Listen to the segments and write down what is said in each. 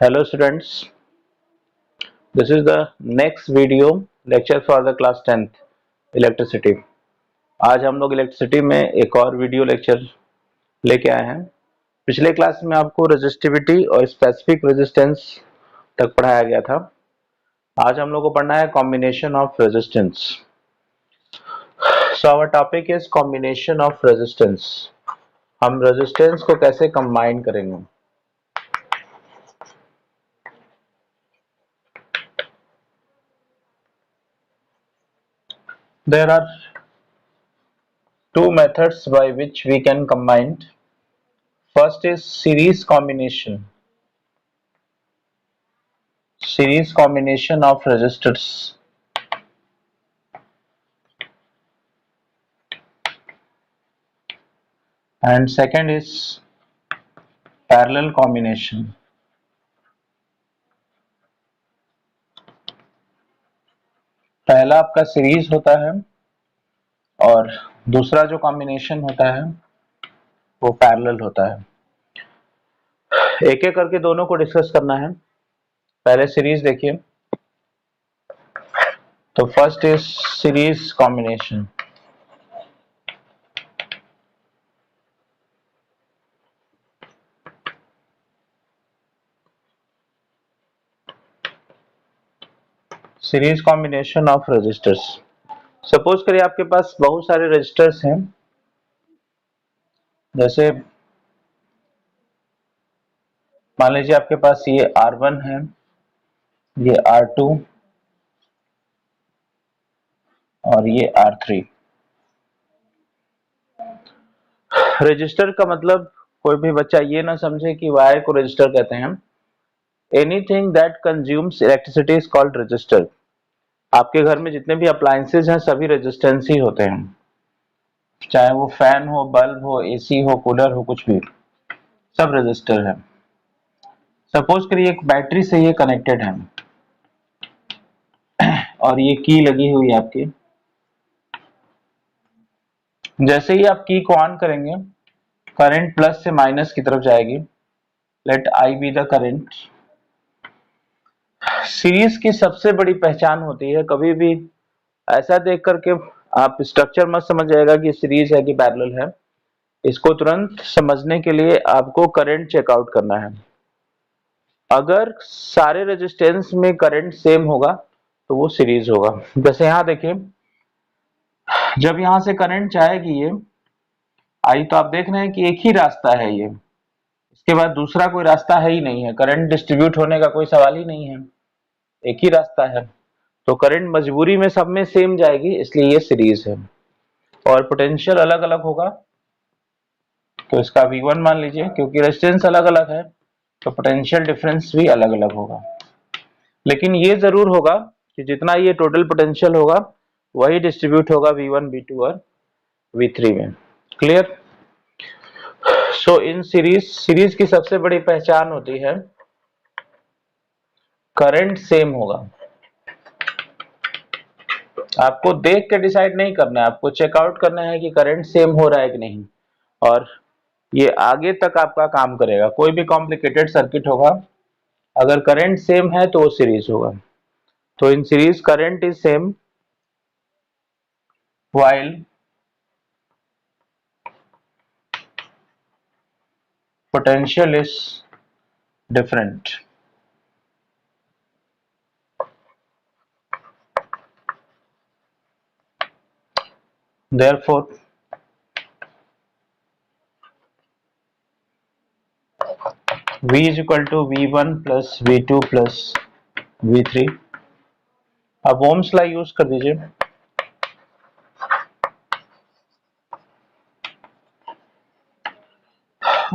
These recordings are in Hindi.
Hello students, this is the next video lecture for the class 10th electricity. आज हम लोग इलेक्ट्रिसिटी में एक और वीडियो लेक्चर लेके आए हैं। पिछले क्लास में आपको रेजिस्टिविटी और स्पेसिफिक रेजिस्टेंस तक पढ़ाया गया था। आज हम लोग को पढ़ना है combination of resistance. So our topic is combination of resistance. हम रेजिस्टेंस को कैसे कंबाइन करेंगे। There are two methods by which we can combine. First is series combination of resistors, and second is parallel combination. पहला आपका सीरीज होता है और दूसरा जो कॉम्बिनेशन होता है वो पैरेलल होता है। एक एक करके दोनों को डिस्कस करना है। पहले सीरीज देखिए, तो first is series combination. Series combination of resistors. Suppose करिए आपके पास बहुत सारे रेजिस्टर्स हैं, जैसे मान लीजिए आपके पास ये R1 है, ये R2 और ये R3। रजिस्टर का मतलब कोई भी बच्चा ये ना समझे कि वायर को रजिस्टर कहते हैं। Anything that consumes electricity is called register. आपके घर में जितने भी अप्लायंसेज हैं सभी रेजिस्टेंस ही होते हैं, चाहे वो फैन हो, बल्ब हो, एसी हो, कूलर हो, कुछ भी, सब रजिस्टर है। सपोज करिए एक बैटरी से ये कनेक्टेड है और ये की लगी हुई है आपकी। जैसे ही आप की को ऑन करेंगे, करंट प्लस से माइनस की तरफ जाएगी। Let I be the current. Series की सबसे बड़ी पहचान होती है, कभी भी ऐसा देख करके आप स्ट्रक्चर मत समझ जाएगा कि सीरीज है कि पैरेलल है। इसको तुरंत समझने के लिए आपको करंट चेकआउट करना है। अगर सारे रेजिस्टेंस में करंट सेम होगा तो वो सीरीज होगा। जैसे यहाँ देखिए, जब यहाँ से करंट जाएगी ये आई, तो आप देख रहे हैं कि एक ही रास्ता है ये, इसके बाद दूसरा कोई रास्ता है ही नहीं है। करंट डिस्ट्रीब्यूट होने का कोई सवाल ही नहीं है, एक ही रास्ता है। तो करंट मजबूरी में सब में सेम जाएगी, इसलिए ये सीरीज है। और पोटेंशियल अलग अलग होगा, तो इसका V1 मान लीजिए, क्योंकि रेजिस्टेंस अलग अलग है तो पोटेंशियल डिफरेंस भी अलग अलग होगा। लेकिन ये जरूर होगा कि जितना ये टोटल पोटेंशियल होगा वही डिस्ट्रीब्यूट होगा V1, V2 और V3 में। क्लियर? सो इन सीरीज की सबसे बड़ी पहचान होती है करंट सेम होगा। आपको देख के डिसाइड नहीं करना है, आपको चेकआउट करना है कि करंट सेम हो रहा है कि नहीं, और ये आगे तक आपका काम करेगा। कोई भी कॉम्प्लिकेटेड सर्किट होगा, अगर करंट सेम है तो वो सीरीज होगा। तो in series current is same while potential is different. Therefore, V is equal to V1 plus V2 plus V3। अब ओम्स लॉ यूज कर दीजिए।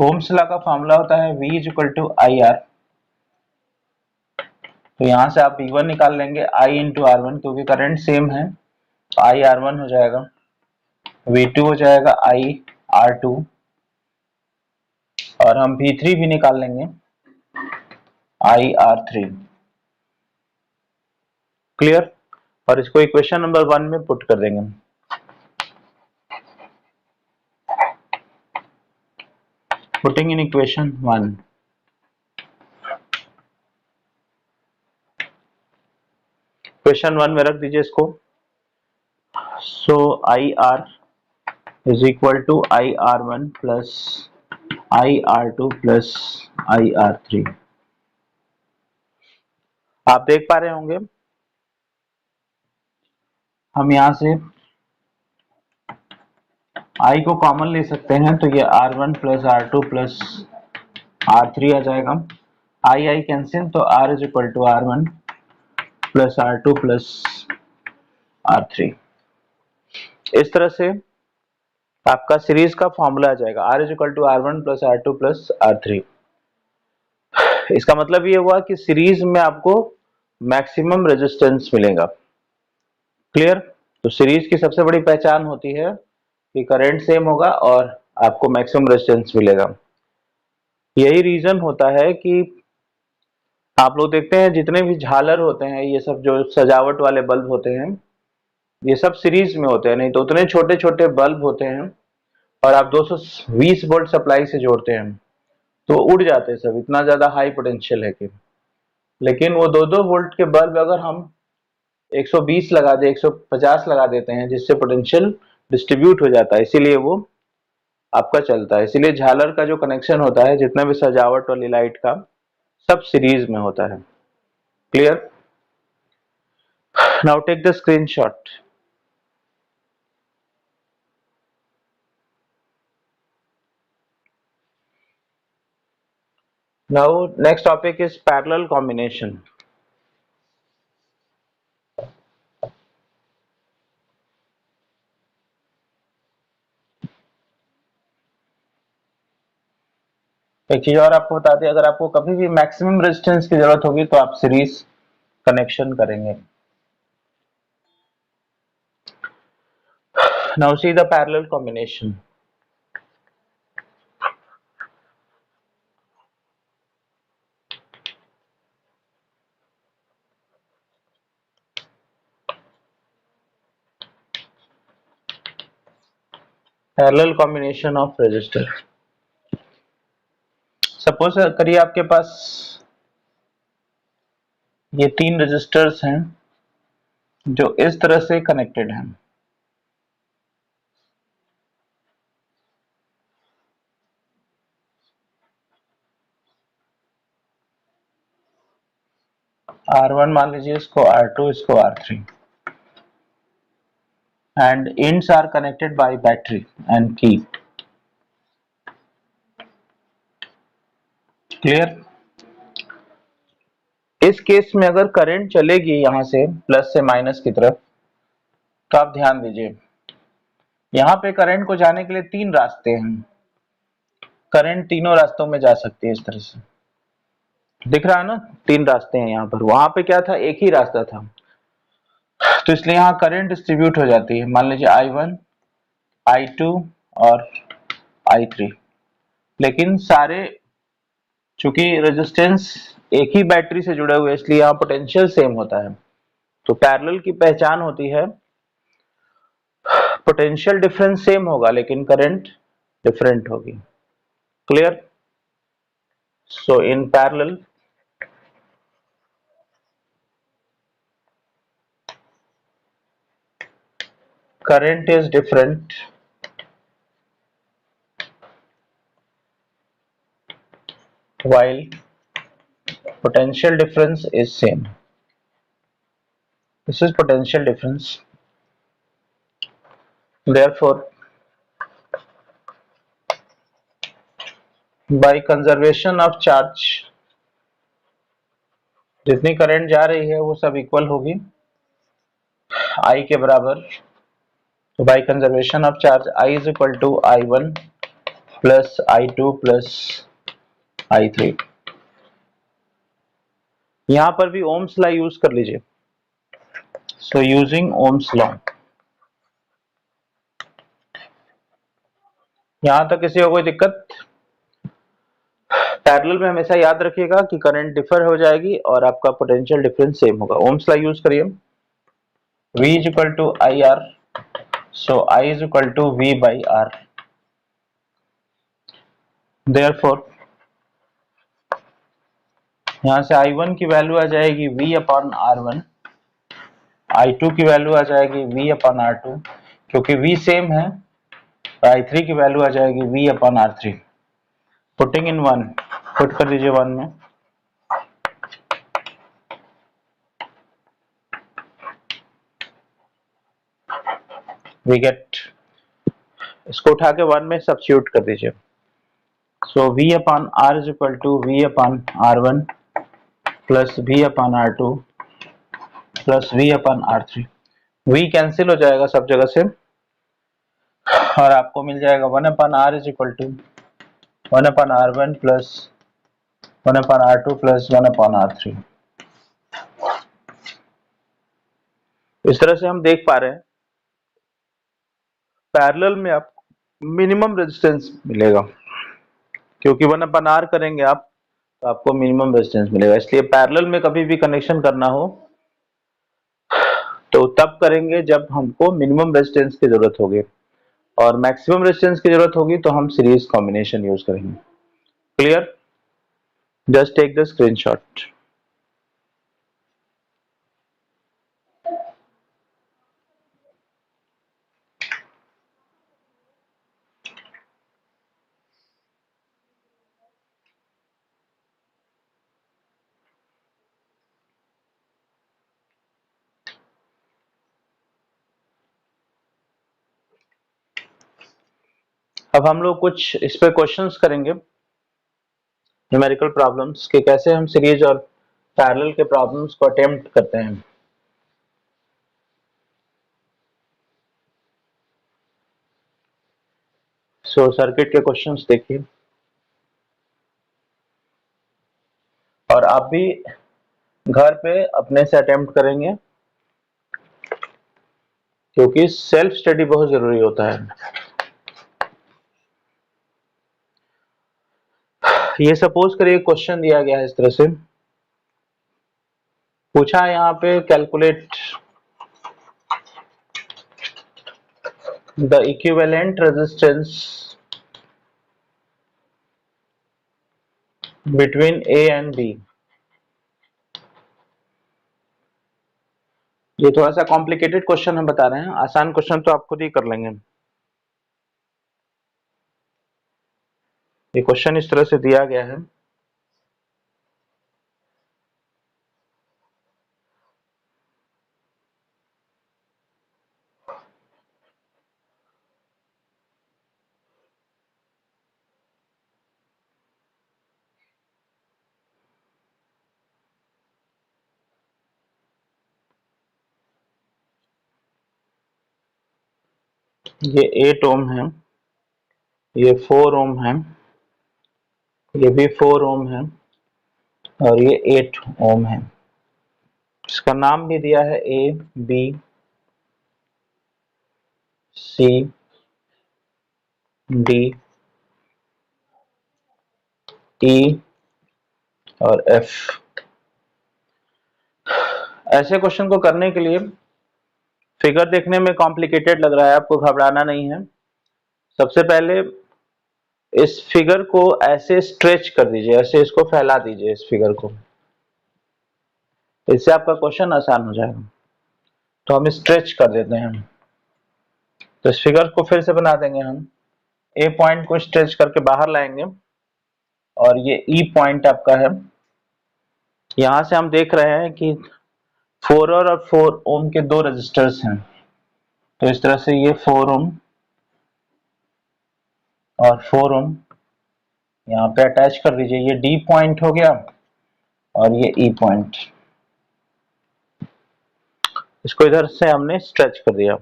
ओम्स लॉ का फॉर्मूला होता है V is equal to IR। तो यहां से आप V1 निकाल लेंगे I into R1, क्योंकि करंट सेम है तो I R1 हो जाएगा, V2 हो जाएगा I R2, और हम V3 भी निकाल लेंगे I R3। क्लियर? और इसको इक्वेशन नंबर 1 में पुट कर देंगे। पुटिंग इन इक्वेशन 1, क्वेश्चन 1 में रख दीजिए इसको। So I R is equal to I R one plus I R two plus I R three. आप देख पा रहे होंगे हम यहां से आई को कॉमन ले सकते हैं, तो ये R one plus R two plus R three आ जाएगा। आई आई कैंसिल, तो R is equal to R one plus R two plus R three. इस तरह से आपका सीरीज का फॉर्मूला आ जाएगा, R is equal to R one plus R two plus R three. इसका मतलब ये हुआ कि सीरीज में आपको मैक्सिमम रेजिस्टेंस मिलेगा। क्लियर? तो सीरीज की सबसे बड़ी पहचान होती है कि करंट सेम होगा और आपको मैक्सिमम रेजिस्टेंस मिलेगा। यही रीजन होता है कि आप लोग देखते हैं जितने भी झालर होते हैं, ये सब जो सजावट वाले बल्ब होते हैं, ये सब सीरीज में होते हैं, नहीं तो उतने छोटे छोटे बल्ब होते हैं और आप 220 वोल्ट सप्लाई से जोड़ते हैं तो उड़ जाते हैं सब, इतना ज्यादा हाई पोटेंशियल है कि। लेकिन वो 2-2 वोल्ट के बल्ब अगर हम 120 लगा दे, 150 लगा देते हैं, जिससे पोटेंशियल डिस्ट्रीब्यूट हो जाता है, इसीलिए वो आपका चलता है। इसीलिए झालर का जो कनेक्शन होता है, जितना भी सजावट वाली लाइट का, सब सीरीज में होता है। Clear? Now take the screenshot. Now next topic is parallel combination. एक चीज और आपको बता दें, अगर आपको कभी भी मैक्सिमम रेजिस्टेंस की जरूरत होगी तो आप सीरीज कनेक्शन करेंगे। Now see the parallel combination. Parallel combination of resistor. Suppose करिए आपके पास ये 3 रेजिस्टर्स हैं जो इस तरह से कनेक्टेड हैं। R1 मान लीजिए, इसको R2, इसको R3, and ends are connected by battery and key. Clear? इस केस में अगर करंट चलेगी यहां से प्लस से माइनस की तरफ, तो आप ध्यान दीजिए, यहां पे करंट को जाने के लिए 3 रास्ते हैं। करंट तीनों रास्तों में जा सकती है। इस तरह से दिख रहा है ना, 3 रास्ते हैं यहाँ पर। वहां पे क्या था, एक ही रास्ता था, तो इसलिए यहाँ करंट डिस्ट्रीब्यूट हो जाती है। मान लीजिए I1, I2 और I3। लेकिन सारे, चूंकि रेजिस्टेंस एक ही बैटरी से जुड़े हुए, इसलिए यहाँ पोटेंशियल सेम होता है। तो पैरेलल की पहचान होती है पोटेंशियल डिफरेंस सेम होगा लेकिन करंट डिफरेंट होगी। Clear? So in parallel current is different while potential difference is same. This is potential difference. Therefore, by conservation of charge, जितनी करंट जा रही है वो सब इक्वल होगी I के बराबर। तो by conservation of charge I is equal to I1 plus I2 plus I3। यहां पर भी ओम्स लॉ यूज कर लीजिए। सो यूजिंग ओम्स लॉ, यहां तक किसी को कोई दिक्कत? पैरेलल में हमेशा याद रखिएगा कि करंट डिफर हो जाएगी और आपका पोटेंशियल डिफरेंस सेम होगा। ओम्स लॉ यूज करिए। V is equal to IR, so I is equal to V by R। Therefore, यहां से I1 की वैल्यू आ जाएगी V अपॉन R1 I2 की वैल्यू आ जाएगी V अपॉन R2, क्योंकि V सेम है तो I3 की वैल्यू आ जाएगी V upon R3। Putting in 1, put कर दीजिए 1 में, वी गेट, इसको उठा के 1 में सब्स्टिट्यूट कर दीजिए। So V upon R is equal to V upon R1 plus V upon R2 plus V upon R3। V cancel हो जाएगा सब जगह से और आपको मिल जाएगा 1 upon R is equal to 1 upon R1 plus 1 upon R2 plus 1 upon R3। इस तरह से हम देख पा रहे हैं पैरेलल में आपको मिनिमम रेजिस्टेंस मिलेगा, क्योंकि 1 अपॉन R करेंगे आप तो आपको मिनिमम रेजिस्टेंस मिलेगा। इसलिए पैरेलल में कभी भी कनेक्शन करना हो तो तब करेंगे जब हमको मिनिमम रेजिस्टेंस की जरूरत होगी, और मैक्सिमम रेजिस्टेंस की जरूरत होगी तो हम सीरीज कॉम्बिनेशन यूज करेंगे। Clear? Just take the screenshot. अब हम लोग कुछ इस पे क्वेश्चंस करेंगे, न्यूमेरिकल प्रॉब्लम्स के, कैसे हम सीरीज और पैरेलल के प्रॉब्लम्स को अटेम्प्ट करते हैं। सो सर्किट के क्वेश्चंस देखिए, और आप भी घर पे अपने से अटेम्प्ट करेंगे, क्योंकि सेल्फ स्टडी बहुत जरूरी होता है। ये सपोज करिए क्वेश्चन दिया गया है इस तरह से, पूछा है यहाँ पे calculate the equivalent resistance between A and B। ये थोड़ा सा कॉम्प्लिकेटेड क्वेश्चन हम बता रहे हैं, आसान क्वेश्चन तो आप खुद ही कर लेंगे। ये क्वेश्चन इस तरह से दिया गया है, ये 8 ओम है, ये 4 ओम है, ये भी 4 ओम है, और ये 8 ओम है। इसका नाम भी दिया है A, B, C, D, E और F। ऐसे क्वेश्चन को करने के लिए फिगर देखने में कॉम्प्लिकेटेड लग रहा है, आपको घबराना नहीं है। सबसे पहले इस फिगर को ऐसे स्ट्रेच कर दीजिए, ऐसे इसको फैला दीजिए इस फिगर को, इससे आपका क्वेश्चन आसान हो जाएगा। तो हम स्ट्रेच कर देते हैं, तो इस फिगर को फिर से बना देंगे हम। ए पॉइंट को स्ट्रेच करके बाहर लाएंगे, और ये ई पॉइंट आपका है। यहां से हम देख रहे हैं कि 4 और 4 ओम के दो रजिस्टर्स हैं, तो इस तरह से ये 4 ओम और 4 ओम यहाँ पे अटैच कर दीजिए। ये डी पॉइंट हो गया और ये ई पॉइंट, इसको इधर से हमने स्ट्रेच कर दिया।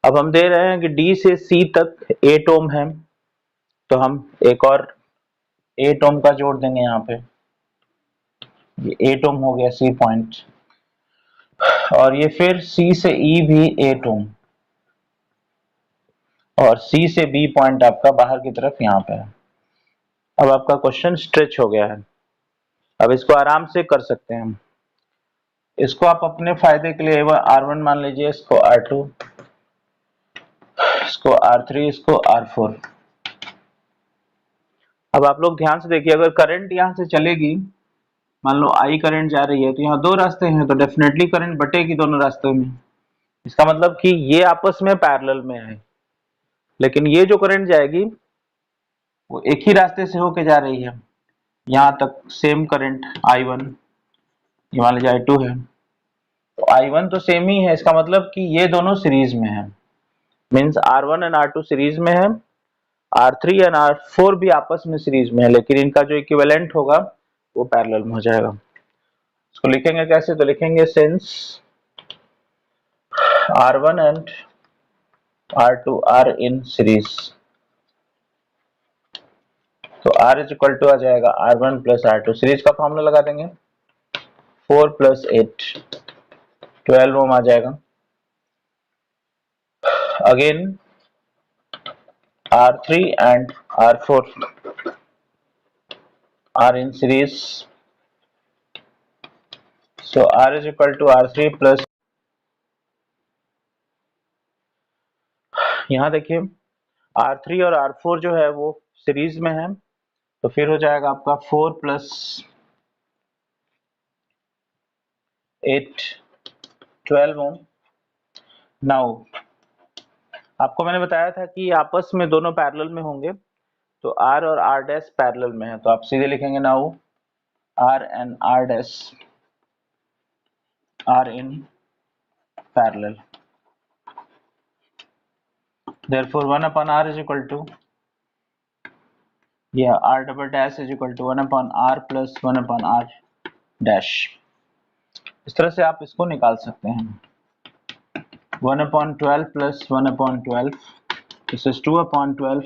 अब हम दे रहे हैं कि डी से सी तक 8 ओम है, तो हम एक और 8 ओम का जोड़ देंगे यहाँ पे। ये 8 ओम हो गया सी पॉइंट, और ये फिर सी से ई भी 8 ओम, और सी से बी पॉइंट आपका बाहर की तरफ यहाँ पे है। अब आपका क्वेश्चन स्ट्रेच हो गया है। अब इसको आराम से कर सकते हैं हम। इसको आप अपने फायदे के लिए R1 मान लीजिए, इसको R2, इसको R3, इसको R4। अब आप लोग ध्यान से देखिए, अगर करंट यहां से चलेगी मान लो I करंट जा रही है तो यहाँ दो रास्ते हैं तो डेफिनेटली करंट बटेगी दोनों रास्तों में। इसका मतलब कि ये आपस में पैरेलल में है, लेकिन ये जो करंट जाएगी वो एक ही रास्ते से होके जा रही है। यहाँ तक सेम करंट I1, ये मान लीजिए I2 है, तो I1 तो सेम ही है। इसका मतलब कि ये दोनों सीरीज में है, means R1 and R2 series में है, R3 एंड R4 भी आपस में सीरीज में है, लेकिन इनका जो इक्विवेलेंट होगा वो पैरेलल में हो जाएगा। इसको लिखेंगे कैसे? तो लिखेंगे since R1 and R2 are in series, तो R इज इक्वल टू आ जाएगा R1 प्लस R2, सीरीज का फॉर्मूला लगा देंगे, 4 प्लस 8 12 ओम आ जाएगा। Again R3 and R4 are in series, so R is equal to R3 plus, यहाँ देखिए R3 और R4 जो है वो सीरीज में है, तो फिर हो जाएगा आपका 4 प्लस 8 12 ओम। नाउ आपको मैंने बताया था कि आपस में दोनों पैरेलल में होंगे, तो R और R डैश पैरेलल में है, तो आप सीधे लिखेंगे now R and R dash are in parallel, therefore 1 upon R is equal to, yeah, R double dash is equal to 1 upon R plus 1 upon R dash। इस तरह से आप इसको निकाल सकते हैं, 1 upon 12 plus 1 upon 12, this is 2 upon 12,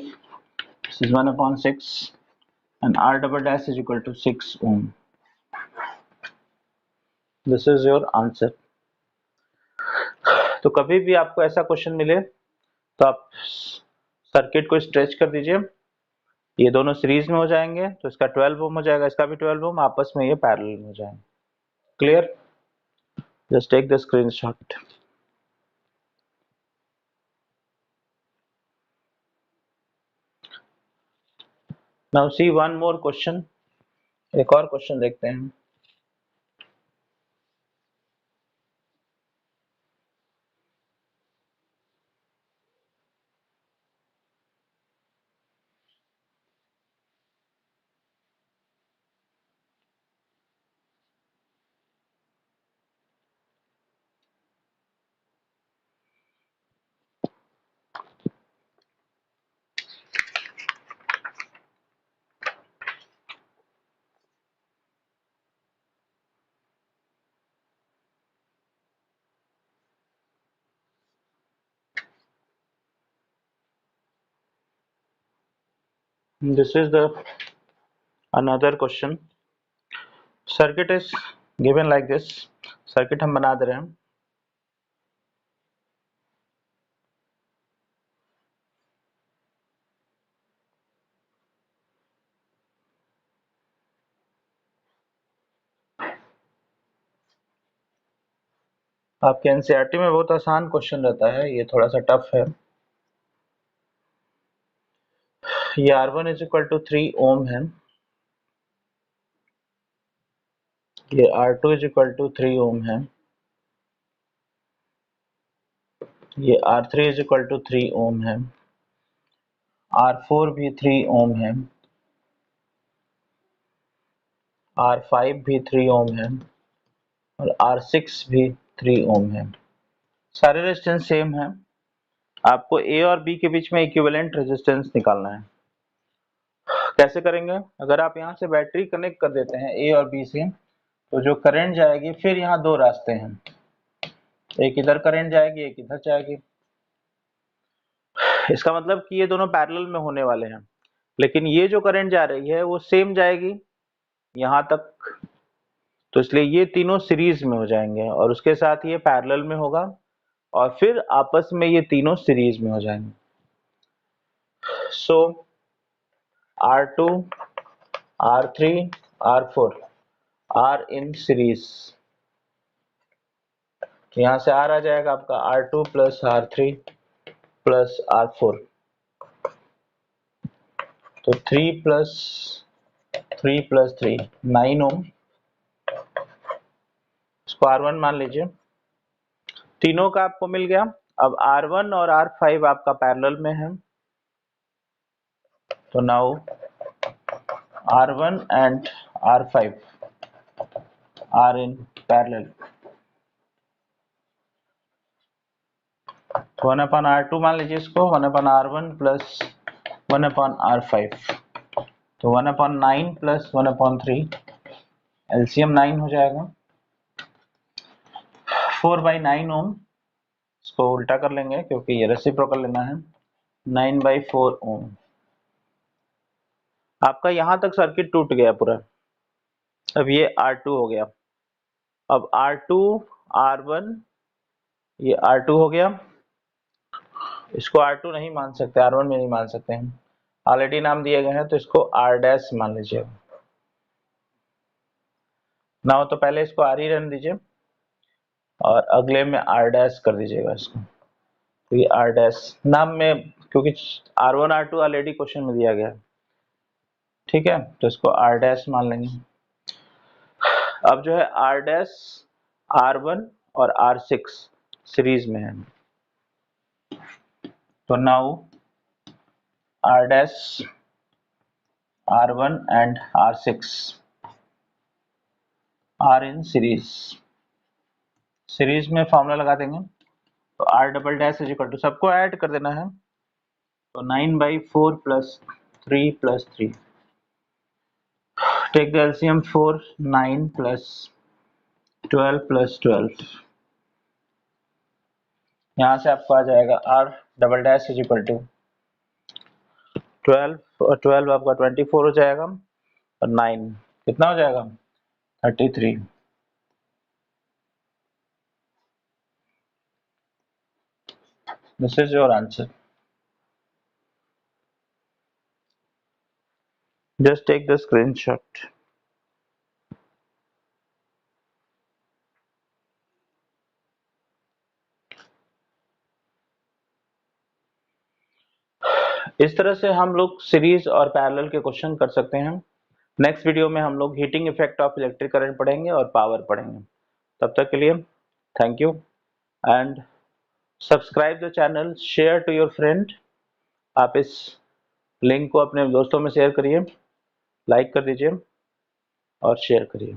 this is 1 upon 6 and R double dash is equal to 6 ohm। This is your answer। तो कभी भी आपको ऐसा क्वेश्चन मिले तो आप सर्किट को स्ट्रेच कर दीजिए, ये दोनों सीरीज में हो जाएंगे तो इसका 12 ओम हो जाएगा, इसका भी 12 ओम, आपस में ये पैरेलल में हो जाएंगे। Clear? Just take the screenshot. Now see one more question, एक और क्वेश्चन देखते हैं। This is the another question। Circuit is given like this, circuit हम बना दे रहे हैं। आपके एनसीईआरटी में बहुत आसान क्वेश्चन रहता है, ये थोड़ा सा टफ है। ये R1 इज इक्वल टू 3 ओम है, ये R2 इज इक्वल टू 3 ओम है, ये R3 इज इक्वल टू 3 ओम है, R4 भी 3 ओम है, R5 भी 3 ओम है और R6 भी 3 ओम है। सारे रेजिस्टेंस सेम है, आपको ए और बी के बीच में इक्विवेलेंट रेजिस्टेंस निकालना है। कैसे करेंगे? अगर आप यहाँ से बैटरी कनेक्ट कर देते हैं ए और बी से, तो जो करंट जाएगी, फिर यहाँ दो रास्ते हैं, एक इधर करंट जाएगी, एक इधर जाएगी। इसका मतलब कि ये दोनों पैरेलल में होने वाले हैं, लेकिन ये जो करंट जा रही है वो सेम जाएगी यहाँ तक, तो इसलिए ये तीनों सीरीज में हो जाएंगे और उसके साथ ये पैरेलल में होगा और फिर आपस में ये तीनों सीरीज में हो जाएंगे। सो R2, R3, R4 are in series, तो यहाँ से R आ जाएगा आपका R2 plus R3 plus R4, तो 3 प्लस 3 9 ओम इसको R1 मान लीजिए। तीनों का आपको मिल गया। अब R1 और R5 आपका पैरेलल में है, तो now R1 and R5 are in parallel. तो 1/R2 मान लीजिए इसको, 1/R1 प्लस 1/R5, तो 1/9 प्लस 1/3, एलसीएम 9 हो जाएगा। 4/9 ओम, इसको उल्टा कर लेंगे क्योंकि ये रेसिप्रोकल लेना है। 9/4 ओम। आपका यहां तक सर्किट टूट गया पूरा। अब ये R2 हो गया। अब R2 R1, ये R2 हो गया। इसको R2 नहीं मान सकते, R1 में नहीं मान सकते हैं, ऑलरेडी नाम दिए गए हैं, तो इसको R डैश मान लीजिए। ना हो तो पहले इसको R ही रहने दीजिए और अगले में R डैश कर दीजिएगा इसको। तो ये R डैश नाम में, क्योंकि R1 R2 ऑलरेडी क्वेश्चन में दिया गया है, ठीक है, तो इसको R डैश मान लेंगे। अब जो है R डैश R1 और R6 सीरीज में है, तो now R dash R1 and R6 are in series. Series में फॉर्मूला लगा देंगे, तो R double dash is equal to, सबको ऐड कर देना है, तो 9/4 plus 3 plus 3, take the LCM 4, 9 plus 12 plus 12, यहाँ से आपको आ जाएगा R double dash is equal to 12 और 12 आपका 24 हो जाएगा, और 9 कितना हो जाएगा 33। This is your answer. Just take the screenshot. इस तरह से हम लोग सीरीज और पैरेलल के क्वेश्चन कर सकते हैं। नेक्स्ट वीडियो में हम लोग heating effect of electric current पढ़ेंगे और पावर पढ़ेंगे। तब तक के लिए thank you and subscribe the channel, share to your friend. आप इस लिंक को अपने दोस्तों में शेयर करिए, लाइक कर दीजिए और शेयर करिए।